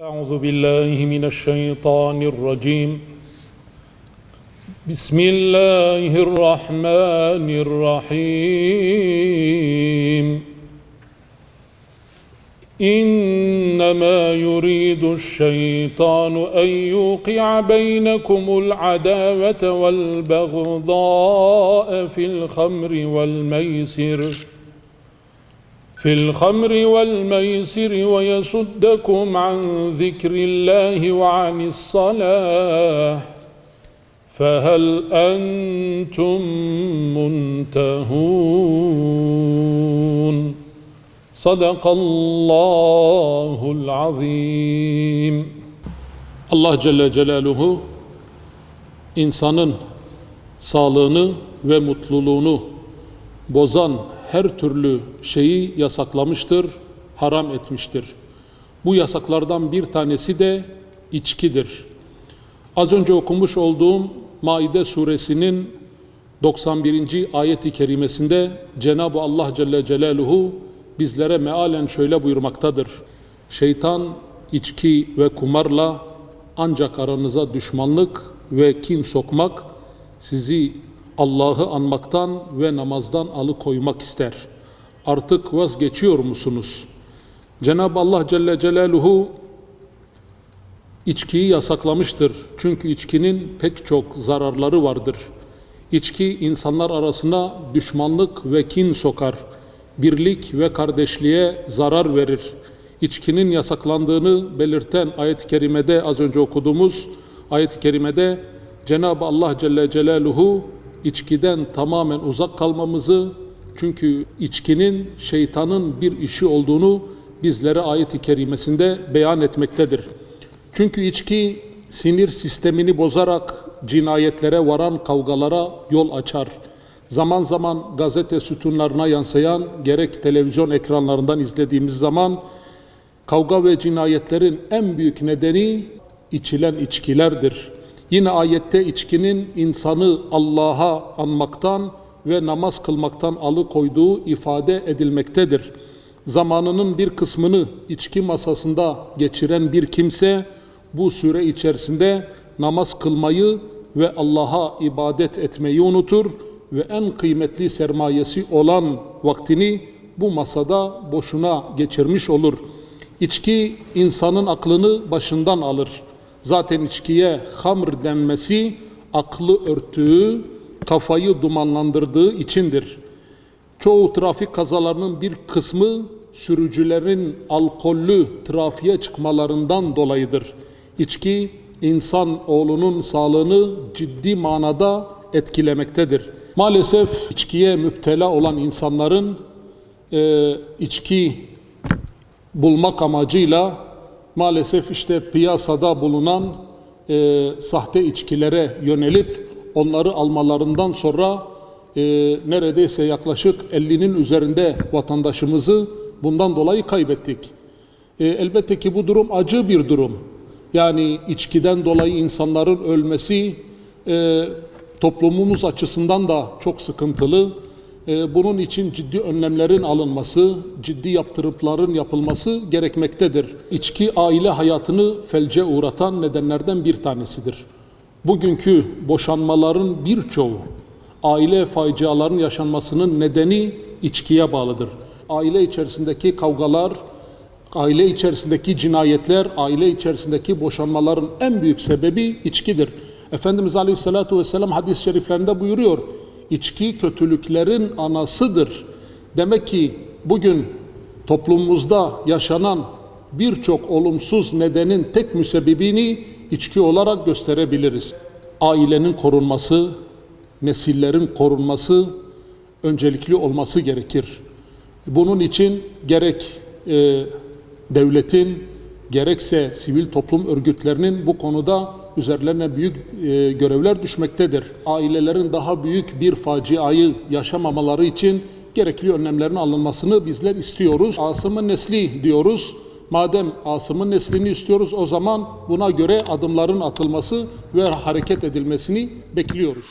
أعوذ بالله من الشيطان الرجيم بسم الله الرحمن الرحيم إنما يريد الشيطان أن يوقع بينكم العداوة والبغضاء في الخمر والميسر ويصدكم عن ذكر الله وعن الصلاة فهل أنتم منتهون صدق الله العظيم. Allah Celle Celaluhu insanın sağlığını ve mutluluğunu bozan her türlü şeyi yasaklamıştır, haram etmiştir. Bu yasaklardan bir tanesi de içkidir. Az önce okumuş olduğum Maide suresinin 91. ayet-i kerimesinde Cenab-ı Allah Celle Celaluhu bizlere mealen şöyle buyurmaktadır. Şeytan içki ve kumarla ancak aranıza düşmanlık ve kin sokmak, sizi Allah'ı anmaktan ve namazdan alıkoymak ister. Artık vazgeçiyor musunuz? Cenab-ı Allah Celle Celaluhu içkiyi yasaklamıştır. Çünkü içkinin pek çok zararları vardır. İçki insanlar arasına düşmanlık ve kin sokar. Birlik ve kardeşliğe zarar verir. İçkinin yasaklandığını belirten ayet-i kerimede, az önce okuduğumuz ayet-i kerimede Cenab-ı Allah Celle Celaluhu içkiden tamamen uzak kalmamızı, çünkü içkinin şeytanın bir işi olduğunu bizlere ayet-i kerimesinde beyan etmektedir. Çünkü içki sinir sistemini bozarak cinayetlere varan kavgalara yol açar. Zaman zaman gazete sütunlarına yansıyan, gerek televizyon ekranlarından izlediğimiz zaman kavga ve cinayetlerin en büyük nedeni içilen içkilerdir. Yine ayette içkinin insanı Allah'a anmaktan ve namaz kılmaktan alıkoyduğu ifade edilmektedir. Zamanının bir kısmını içki masasında geçiren bir kimse bu süre içerisinde namaz kılmayı ve Allah'a ibadet etmeyi unutur ve en kıymetli sermayesi olan vaktini bu masada boşuna geçirmiş olur. İçki insanın aklını başından alır. Zaten içkiye hamr denmesi aklı örttüğü, kafayı dumanlandırdığı içindir. Çoğu trafik kazalarının bir kısmı sürücülerin alkollü trafiğe çıkmalarından dolayıdır. İçki insan oğlunun sağlığını ciddi manada etkilemektedir. Maalesef içkiye müptela olan insanların içki bulmak amacıyla maalesef işte piyasada bulunan sahte içkilere yönelip onları almalarından sonra neredeyse yaklaşık 50'nin üzerinde vatandaşımızı bundan dolayı kaybettik. Elbette ki bu durum acı bir durum. Yani içkiden dolayı insanların ölmesi toplumumuz açısından da çok sıkıntılı. Bunun için ciddi önlemlerin alınması, ciddi yaptırımların yapılması gerekmektedir. İçki aile hayatını felce uğratan nedenlerden bir tanesidir. Bugünkü boşanmaların birçoğu aile facialarının yaşanmasının nedeni içkiye bağlıdır. Aile içerisindeki kavgalar, aile içerisindeki cinayetler, aile içerisindeki boşanmaların en büyük sebebi içkidir. Efendimiz Aleyhisselatü Vesselam hadis-i şeriflerinde buyuruyor, İçki kötülüklerin anasıdır. Demek ki bugün toplumumuzda yaşanan birçok olumsuz nedenin tek müsebbibini içki olarak gösterebiliriz. Ailenin korunması, nesillerin korunması öncelikli olması gerekir. Bunun için gerek devletin, gerekse sivil toplum örgütlerinin bu konuda üzerlerine büyük görevler düşmektedir. Ailelerin daha büyük bir faciayı yaşamamaları için gerekli önlemlerin alınmasını bizler istiyoruz. Asım'ın nesli diyoruz. Madem Asım'ın neslini istiyoruz, o zaman buna göre adımların atılması ve hareket edilmesini bekliyoruz.